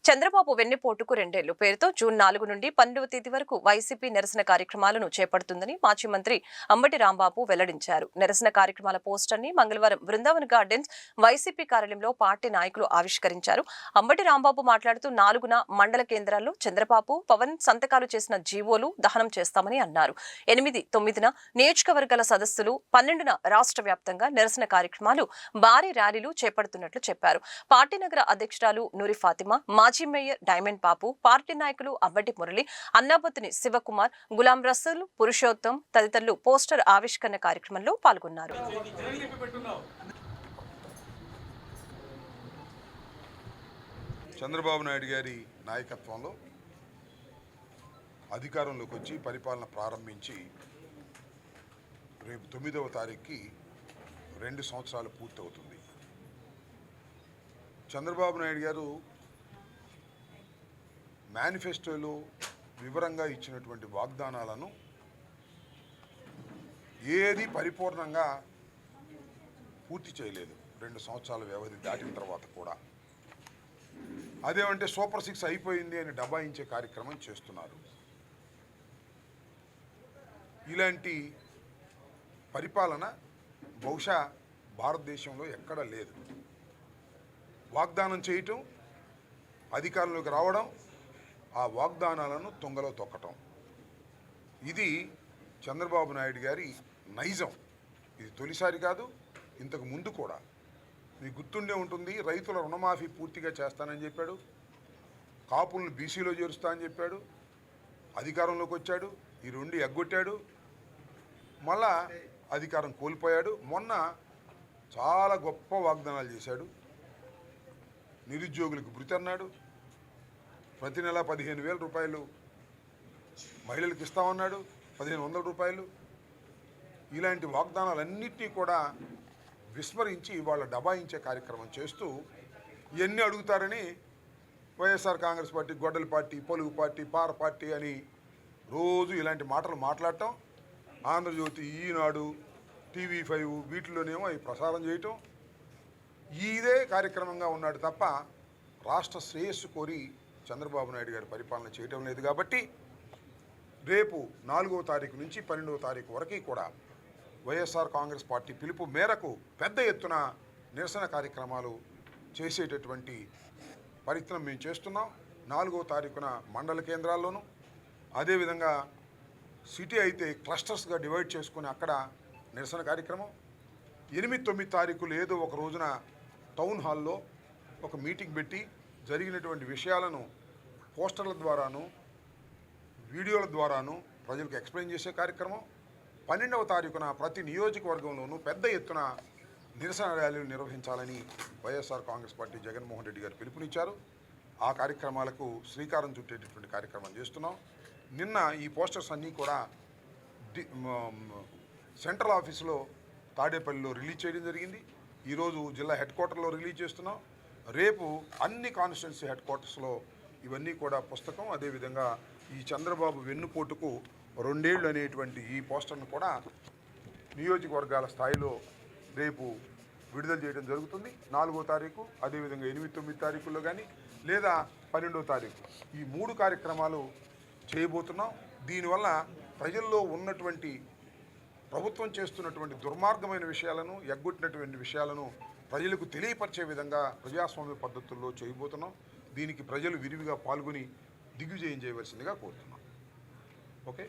చంద్రబాబు వెన్నుపోటుకు రెండేళ్లు పేరుతో జూన్ 4 నుండి 12వ తేదీ వరకు వైసీపీ నిరసన కార్యక్రమాలను చేపడుతుందని మాజీ మంత్రి అంబటి రాంబాబు వెల్లడించారు. నిరసన కార్యక్రమాల పోస్టర్ ని మంగళవారం బృందావన్ గార్డెన్స్ వైసీపీ కార్యాలయంలో పార్టీ నాయకులు ఆవిష్కరించారు. అంబటి రాంబాబు మాట్లాడుతూ 4న మండల కేంద్రాల్లో చంద్రబాబు, పవన్ సంతకాలు చేసిన జీవోలు దహనం చేస్తామని అన్నారు. 8, 9న నియోజకవర్గాల సదస్సులు, 12న రాష్ట్ర వ్యాప్తంగా నిరసన కార్యక్రమాలు, భారీ ర్యాలీలు చేపడుతున్నట్లు చెప్పారు. పార్టీ నగర అధ్యక్షురాలు నూరి ఫాతిమా, మాజీ మేయర్ డైమండ్ బాబు, పార్టీ నాయకులు అబ్బటి మురళి, అన్నాబత్తుని శివకుమార్, గులాం రసూల్, పురుషోత్తం తదితరులు పోస్టర్ ఆవిష్కరణ కార్యక్రమంలో పాల్గొన్నారు. చంద్రబాబు నాయుడు గారి నాయకత్వంలో అధికారంలోకి వచ్చి పరిపాలన ప్రారంభించి రేపు 9వ తారీఖుకి 2 సంవత్సరాలు పూర్తవుతుంది. చంద్రబాబు నాయుడు గారు మేనిఫెస్టోలో వివరంగా ఇచ్చినటువంటి వాగ్దానాలను ఏది పరిపూర్ణంగా పూర్తి చేయలేదు. 2 సంవత్సరాల వ్యవధి దాటిన తర్వాత కూడా అదేమంటే సూపర్ 6 అయిపోయింది అని డబాయించే కార్యక్రమం చేస్తున్నారు. ఇలాంటి పరిపాలన బహుశా భారతదేశంలో ఎక్కడా లేదు. వాగ్దానం చేయటం, అధికారంలోకి రావడం, ఆ వాగ్దానాలను తుంగలో తొక్కటం, ఇది చంద్రబాబు నాయుడు గారి నైజం. ఇది తొలిసారి కాదు, ఇంతకు ముందు కూడా. మీకు గుర్తుండే ఉంటుంది, రైతుల రుణమాఫీ పూర్తిగా చేస్తానని చెప్పాడు, కాపులను బీసీలో చేరుస్తా అని చెప్పాడు, అధికారంలోకి వచ్చాడు, ఈ 2 ఎగ్గొట్టాడు, మళ్ళా అధికారం కోల్పోయాడు. మొన్న చాలా గొప్ప వాగ్దానాలు చేశాడు. నిరుద్యోగులకు భృతి అన్నాడు, ప్రతి నెల 15,000 రూపాయలు మహిళలకు ఇస్తామన్నాడు, 1,500 రూపాయలు. ఇలాంటి వాగ్దానాలన్నింటినీ కూడా విస్మరించి వాళ్ళ డబాయించే కార్యక్రమం చేస్తూ ఇవన్నీ అడుగుతారని వైఎస్ఆర్ కాంగ్రెస్ పార్టీ, గొడ్డలి పార్టీ, పొలుగు పార్టీ, పార పార్టీ అని రోజు ఇలాంటి మాటలు మాట్లాడటం, ఆంధ్రజ్యోతి, ఈనాడు, TV5 వీటిలోనేమో అవి ప్రసారం చేయటం, ఇదే కార్యక్రమంగా ఉన్నాడు తప్ప రాష్ట్ర శ్రేయస్సు కోరి చంద్రబాబు నాయుడు గారి పరిపాలన చేయటం లేదు. కాబట్టి రేపు 4వ తారీఖు నుంచి 12వ తారీఖు వరకు కూడా వైఎస్ఆర్ కాంగ్రెస్ పార్టీ పిలుపు మేరకు పెద్ద ఎత్తున నిరసన కార్యక్రమాలు చేసేటటువంటి ప్రయత్నం మేము చేస్తున్నాం. 4వ తారీఖున మండల కేంద్రాల్లోనూ, అదేవిధంగా సిటీ అయితే క్లస్టర్స్గా డివైడ్ చేసుకుని అక్కడ నిరసన కార్యక్రమం, 8, 9 తారీఖులు ఏదో ఒక రోజున టౌన్ హాల్లో ఒక మీటింగ్ పెట్టి జరిగినటువంటి విషయాలను పోస్టర్ల ద్వారాను, వీడియోల ద్వారాను ప్రజలకు ఎక్స్ప్లెయిన్ చేసే కార్యక్రమం, 12వ తారీఖున ప్రతి నియోజకవర్గంలోనూ పెద్ద ఎత్తున నిరసన ర్యాలీలు నిర్వహించాలని వైఎస్ఆర్ కాంగ్రెస్ పార్టీ జగన్మోహన్ రెడ్డి గారు పిలుపునిచ్చారు. ఆ కార్యక్రమాలకు శ్రీకారం చుట్టేటటువంటి కార్యక్రమం చేస్తున్నాం. నిన్న ఈ పోస్టర్స్ అన్నీ కూడా సెంట్రల్ ఆఫీసులో తాడేపల్లిలో రిలీజ్ చేయడం జరిగింది. ఈరోజు జిల్లా హెడ్ క్వార్టర్లో రిలీజ్ చేస్తున్నాం. రేపు అన్ని కాన్స్టిట్యున్సీ హెడ్ క్వార్టర్స్లో ఇవన్నీ కూడా పుస్తకం, అదేవిధంగా ఈ చంద్రబాబు వెన్నుపోటుకు 2 ఏళ్ళు అనేటువంటి ఈ పోస్టర్ను కూడా నియోజకవర్గాల స్థాయిలో రేపు విడుదల చేయడం జరుగుతుంది. 4వ తారీఖు, అదేవిధంగా 8, 9 తారీఖుల్లో కానీ లేదా 12వ తారీఖు, ఈ 3 కార్యక్రమాలు చేయబోతున్నాం. దీనివల్ల ప్రజల్లో ఉన్నటువంటి ప్రభుత్వం చేస్తున్నటువంటి దుర్మార్గమైన విషయాలను, ఎగ్గొట్టినటువంటి విషయాలను ప్రజలకు తెలియపరిచే విధంగా ప్రజాస్వామ్య పద్ధతుల్లో చేయబోతున్నాం. దీనికి ప్రజలు విరివిగా పాల్గొని దిగ్విజయం చేయవలసిందిగా కోరుతున్నాం. ఓకే.